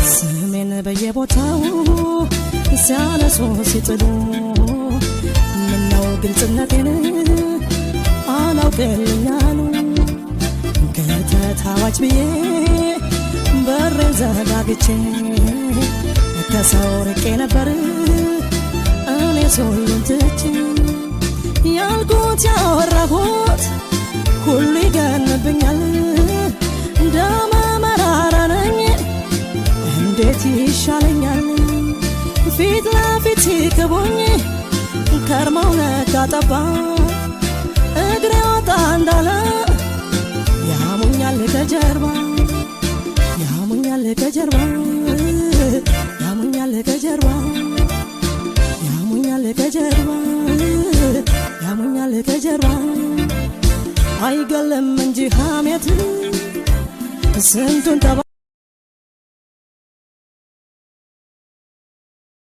ስሜን በየቦታው ሲያነሱ ሲጥሉ ምነው ግልጽነቴን አላውቅልኛሉ ከተታዋች ብዬ በሬን ዘጋግቼ ከሰው ርቄ ነበር እኔ ሁሉን ትቼ ያልኩት ያወራሁት ሁሉ ይገንብኛል ደመ መራራ ነኝ እንዴት ይሻለኛል ፊት ለፊት ሲክቡኝ ከርመው ነጋ ጠባ እግሬ ወጣ እንዳለ ያሙኛል ከጀርባ ያሙኛል ከጀርባ ያሙኛል ከጀርባ ያሙኛል ከጀርባ ያሙኛል ከጀርባ አይገለም እንጂ ሐሜት ስንቱን